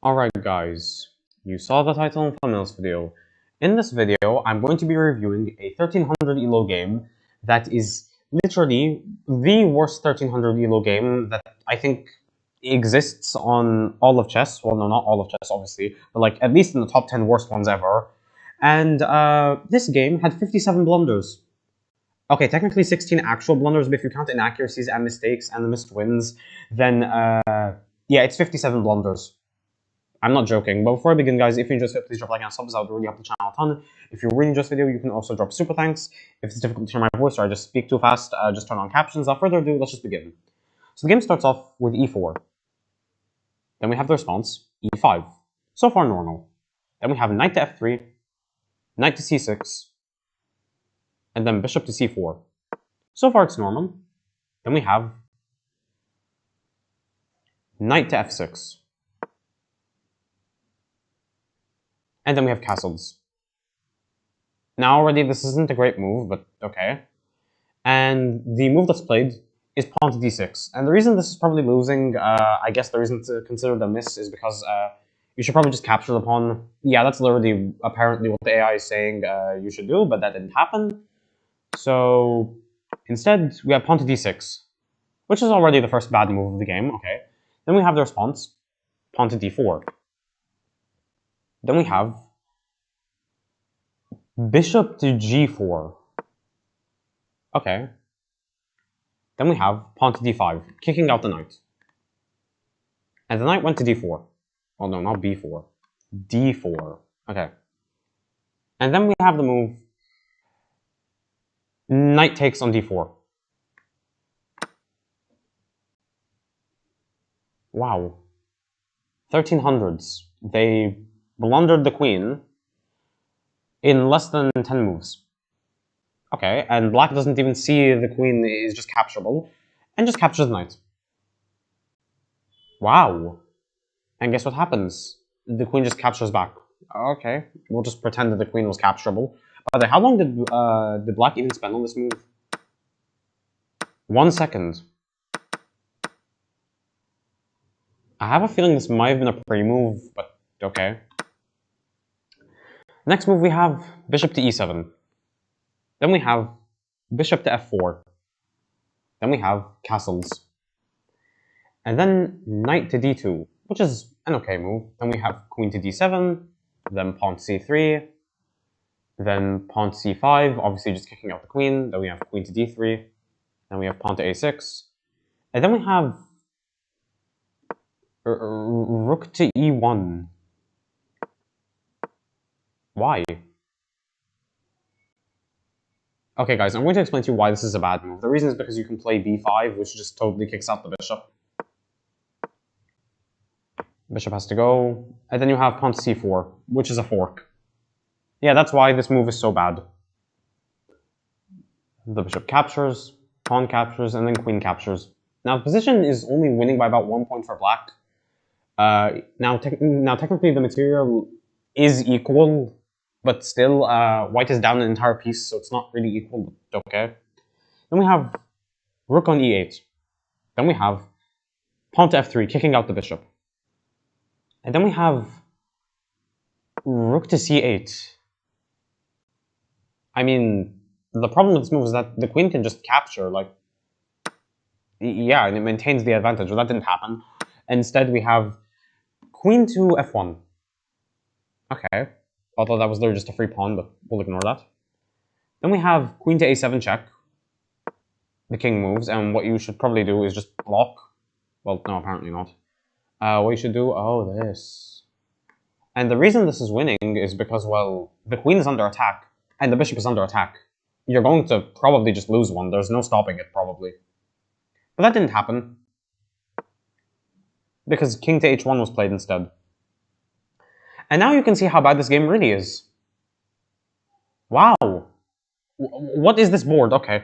Alright guys, you saw the title and thumbnail this video. In this video, I'm going to be reviewing a 1300 ELO game that is literally the worst 1300 ELO game that I think exists on all of chess. Well, no, not all of chess, obviously, but like at least in the top 10 worst ones ever. And this game had 57 blunders. Okay, technically 16 actual blunders, but if you count inaccuracies and mistakes and the missed wins, then yeah, it's 57 blunders. I'm not joking, but before I begin, guys, if you enjoyed it, please drop a like and subs. That would really help the channel a ton. If you really enjoyed this video, you can also drop super thanks. If it's difficult to hear my voice or I just speak too fast, just turn on captions. Without further ado, let's just begin. So the game starts off with e4. Then we have the response, e5. So far normal. Then we have knight to f3, knight to c6, and then bishop to c4. So far it's normal. Then we have knight to f6. And then we have castles. Now already this isn't a great move, but okay. And the move that's played is pawn to d6. And the reason this is probably losing, I guess the reason to consider the miss is because you should probably just capture the pawn. Yeah, that's literally apparently what the AI is saying you should do, but that didn't happen. So instead, we have pawn to d6, which is already the first bad move of the game, okay. Then we have the response, pawn to d4. Then we have bishop to g4. Okay. Then we have pawn to d5, kicking out the knight. And the knight went to d4. Oh no, not b4. d4. Okay. And then we have the move knight takes on d4. Wow. 1300s. They blundered the queen in less than 10 moves. Okay, and black doesn't even see the queen is just capturable, and just captures the knight. Wow. And guess what happens? The queen just captures back. Okay, we'll just pretend that the queen was capturable. By the way, how long did black even spend on this move? 1 second. I have a feeling this might have been a pre-move, but okay. Next move we have bishop to e7. Then we have bishop to f4. Then we have castles. And then knight to d2, which is an okay move. Then we have queen to d7, then pawn to c3, then pawn to c5, obviously just kicking out the queen. Then we have queen to d3, then we have pawn to a6, and then we have rook to e1. Why? Okay, guys, I'm going to explain to you why this is a bad move. The reason is because you can play b5, which just totally kicks out the bishop. Bishop has to go, and then you have pawn to c4, which is a fork. Yeah, that's why this move is so bad. The bishop captures, pawn captures, and then queen captures. Now, the position is only winning by about 1 point for black. Now, technically, the material is equal, but still, white is down an entire piece, so it's not really equal, but okay. Then we have rook on e8. Then we have pawn to f3, kicking out the bishop. And then we have rook to c8. I mean, the problem with this move is that the queen can just capture, like, yeah, and it maintains the advantage, but that didn't happen. Instead, we have queen to f1. Okay, although that was literally just a free pawn, but we'll ignore that. Then we have queen to a7 check. The king moves, and what you should probably do is just block. Well, no, apparently not. What you should do, oh, this. And the reason this is winning is because, well, the queen is under attack, and the bishop is under attack. You're going to probably just lose one. There's no stopping it, probably. But that didn't happen, because king to h1 was played instead. And now you can see how bad this game really is. Wow. What is this board? Okay.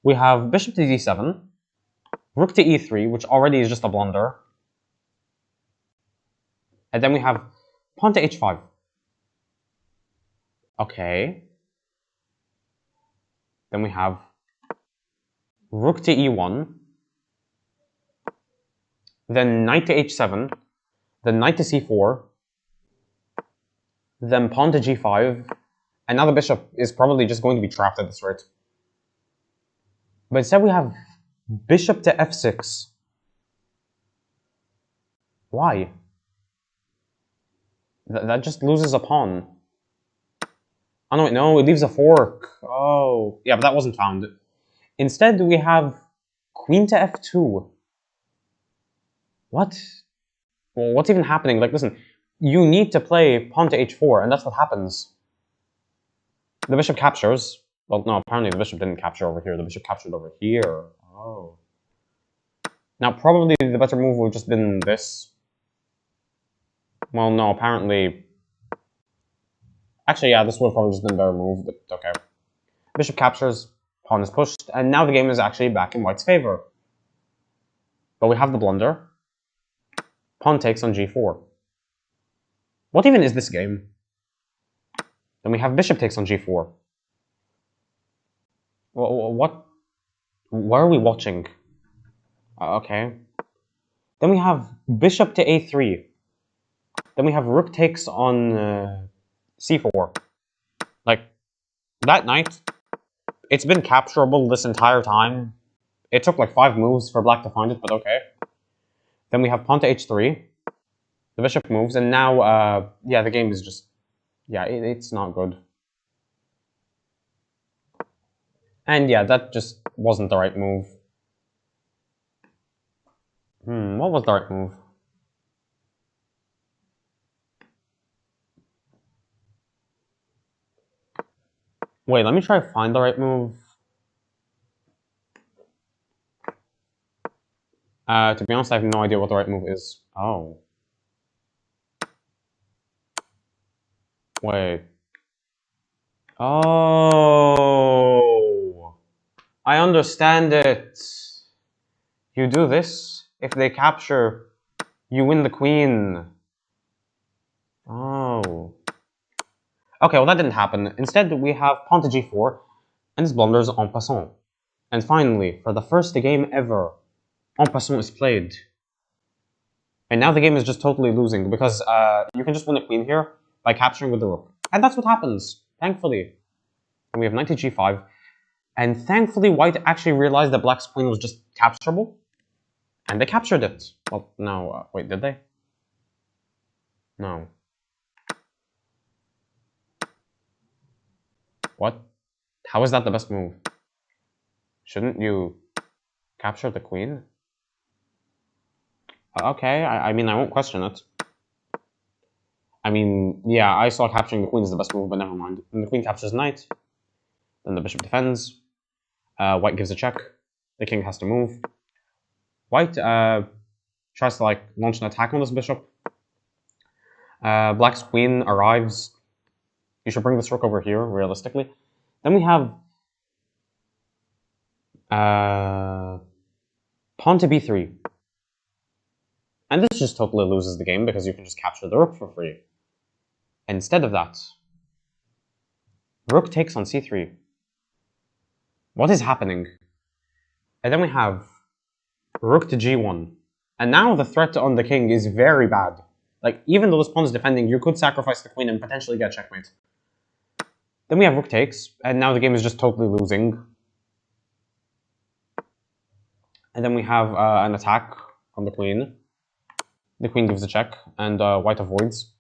We have bishop to d7, rook to e3, which already is just a blunder. And then we have pawn to h5. Okay. Then we have rook to e1. Then knight to h7. then knight to c4, then pawn to g5, and now the bishop is probably just going to be trapped at this rate. But instead we have bishop to f6. Why? That just loses a pawn. Oh no, wait, no, it leaves a fork. Oh, yeah, but that wasn't found. Instead, we have queen to f2. What? Well, what's even happening? Like, listen, you need to play pawn to h4, and that's what happens. The bishop captures. Well, no, apparently the bishop didn't capture over here. The bishop captured over here. Oh. Now, probably the better move would have just been this. Well, no, apparently... Actually, yeah, this would have probably just been a better move, but okay. Bishop captures, pawn is pushed, and now the game is actually back in white's favor. But we have the blunder. Pawn takes on g4. What even is this game? Then we have bishop takes on g4. What are we watching? Okay. Then we have bishop to a3. Then we have rook takes on c4. Like, that knight, it's been capturable this entire time. It took like 5 moves for black to find it, but okay. Then we have pawn to h3. The bishop moves, and now, yeah, the game is just... Yeah, it's not good. And yeah, that just wasn't the right move. What was the right move? Wait, let me try to find the right move. To be honest, I have no idea what the right move is. Oh. Wait. Oh. I understand it. You do this. If they capture, you win the queen. Oh. Okay, well that didn't happen. Instead, we have pawn to g4, and this blunders en passant. And finally, for the first game ever, en passant is played. And now the game is just totally losing, because you can just win a queen here by capturing with the rook. And that's what happens, thankfully. And we have knight to g5. And thankfully, white actually realized that black's queen was just capturable. And they captured it. Well, no, wait, did they? No. What? How is that the best move? Shouldn't you capture the queen? Okay, I mean, I won't question it. I mean, yeah, I saw capturing the queen is the best move, but never mind. When the queen captures knight, then the bishop defends. White gives a check. The king has to move. White tries to like launch an attack on this bishop. Black's queen arrives. You should bring this rook over here, realistically. Then we have pawn to b3. And this just totally loses the game because you can just capture the rook for free. Instead of that, rook takes on c3. What is happening? And then we have rook to g1. And now the threat on the king is very bad. Like, even though this pawn is defending, you could sacrifice the queen and potentially get checkmate. Then we have rook takes, and now the game is just totally losing. And then we have an attack on the queen. The queen gives a check, and white avoids.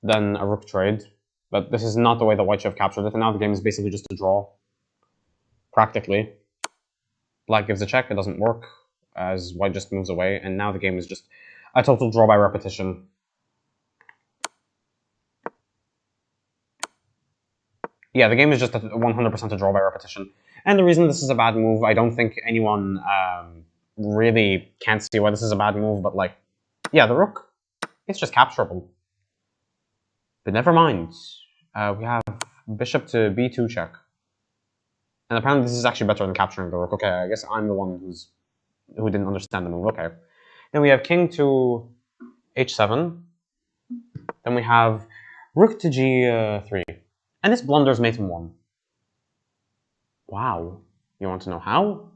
Then a rook trade. But this is not the way that white should have captured it, and now the game is basically just a draw. Practically. Black gives a check, it doesn't work, as white just moves away, and now the game is just a total draw by repetition. Yeah, the game is just 100% a draw by repetition. And the reason this is a bad move, I don't think anyone really can't see why this is a bad move, but like, yeah, the rook, it's just capturable. But never mind. We have bishop to b2 check. And apparently this is actually better than capturing the rook. Okay, I guess I'm the one who didn't understand the move. Okay. Then we have king to h7. Then we have rook to g3. And this blunders mate in 1. Wow. You want to know how?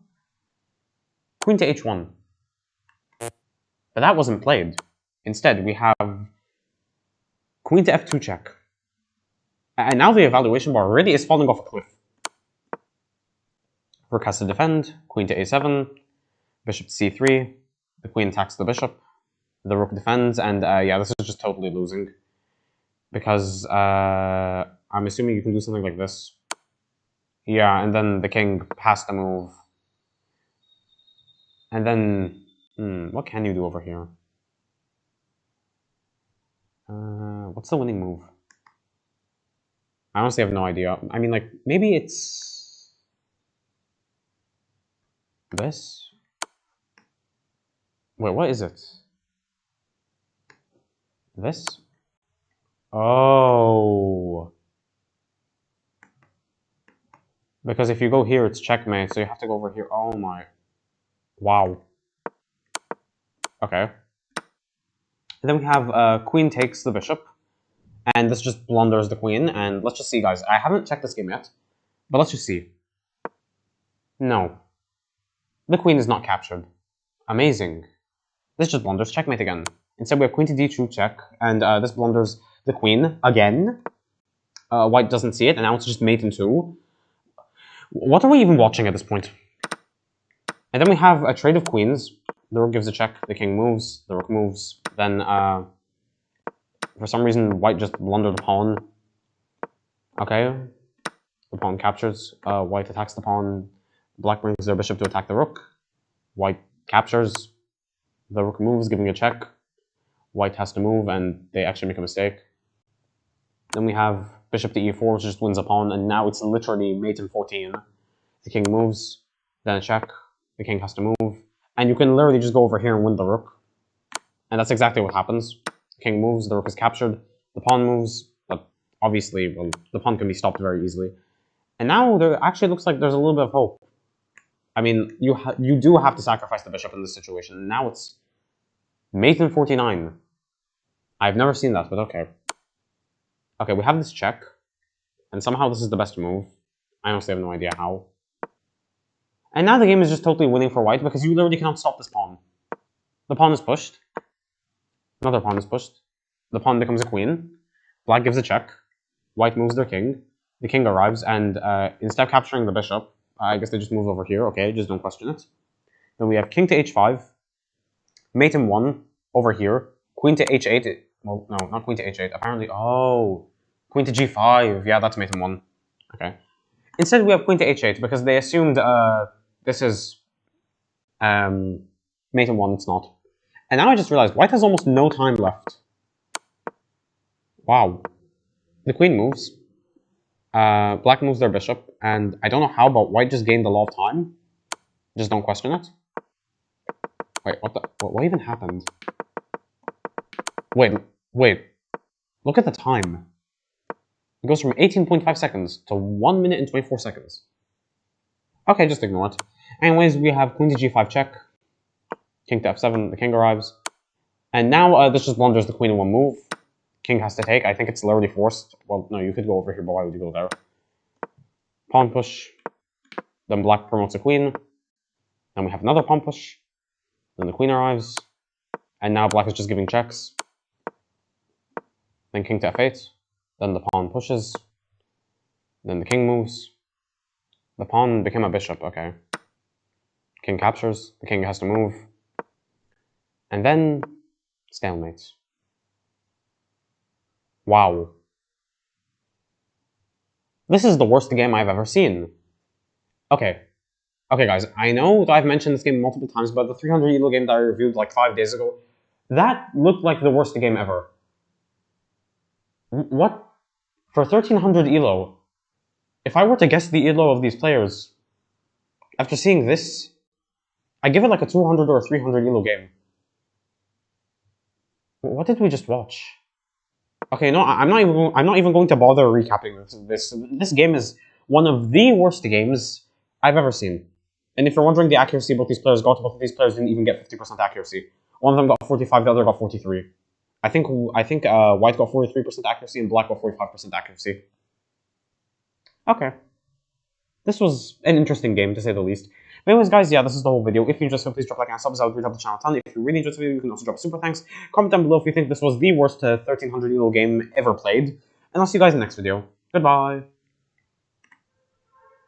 Queen to h1. But that wasn't played. Instead, we have queen to f2 check. And now the evaluation bar really is falling off a cliff. Rook has to defend, queen to a7, bishop to c3, the queen attacks the bishop, the rook defends, and yeah, this is just totally losing. Because I'm assuming you can do something like this. Yeah, and then the king has to move. And then, what can you do over here? What's the winning move? I honestly have no idea. I mean, like, maybe it's this? Wait, what is it? This? Oh. Because if you go here, it's checkmate, so you have to go over here. Oh my. Wow. Okay. And then we have queen takes the bishop. And this just blunders the queen. And let's just see, guys. I haven't checked this game yet. But let's just see. No. The queen is not captured. Amazing. This just blunders checkmate again. Instead, we have queen to d2 check. And this blunders the queen again. White doesn't see it. And now it's just mate in 2. What are we even watching at this point? And then we have a trade of queens. The rook gives a check, the king moves, the rook moves. Then, for some reason, white just blundered the pawn. Okay. The pawn captures. White attacks the pawn. Black brings their bishop to attack the rook. White captures. The rook moves, giving a check. White has to move, and they actually make a mistake. Then we have bishop to e4, which just wins a pawn, and now it's literally mate in 14. The king moves, then a check. The king has to move. And you can literally just go over here and win the rook. And that's exactly what happens. The king moves, the rook is captured. The pawn moves, but obviously, well, the pawn can be stopped very easily. And now there actually looks like there's a little bit of hope. I mean, you do have to sacrifice the bishop in this situation. Now it's mate in 49. I've never seen that, but okay. Okay, we have this check. And somehow this is the best move. I honestly have no idea how. And now the game is just totally winning for white because you literally cannot stop this pawn. The pawn is pushed. Another pawn is pushed. The pawn becomes a queen. Black gives a check. White moves their king. The king arrives, and instead of capturing the bishop, I guess they just move over here. Okay, just don't question it. Then we have king to h5. Mate in 1 over here. Queen to h8. Well, no, not queen to h8. Apparently, oh. Queen to g5. Yeah, that's mate in 1. Okay. Instead, we have queen to h8 because they assumed this is mate in 1. It's not. And now I just realized white has almost no time left. Wow. The queen moves. Black moves their bishop. And I don't know how, but white just gained a lot of time. Just don't question it. Wait, what even happened? Wait. Look at the time. It goes from 18.5 seconds to 1 minute and 24 seconds. Okay, just ignore it. Anyways, we have queen to g5 check. King to f7, the king arrives. And now this just blunders the queen in 1 move. King has to take. I think it's literally forced. Well, no, you could go over here, but why would you go there? Pawn push. Then black promotes a queen. Then we have another pawn push. Then the queen arrives. And now black is just giving checks. Then king to f8. Then the pawn pushes. Then the king moves. The pawn became a bishop, okay. King captures. The king has to move. And then stalemate. Wow. This is the worst game I've ever seen. Okay, guys, I know that I've mentioned this game multiple times, but the 300 ELO game that I reviewed like 5 days ago, that looked like the worst game ever. What? For 1300 ELO, if I were to guess the ELO of these players, after seeing this, I give it like a 200 or a 300 ELO game. What did we just watch? Okay, no, I'm not even going to bother recapping this. This game is one of the worst games I've ever seen. And if you're wondering the accuracy both these players got, both of these players didn't even get 50% accuracy. One of them got 45, the other got 43. I think white got 43% accuracy and black got 45% accuracy. Okay. This was an interesting game, to say the least. But anyways, guys, yeah, this is the whole video. If you enjoyed this, please drop a like and subs. I would really help the channel a ton. If you really enjoyed this video, you can also drop a super thanks. Comment down below if you think this was the worst 1300 ELO game ever played. And I'll see you guys in the next video. Goodbye.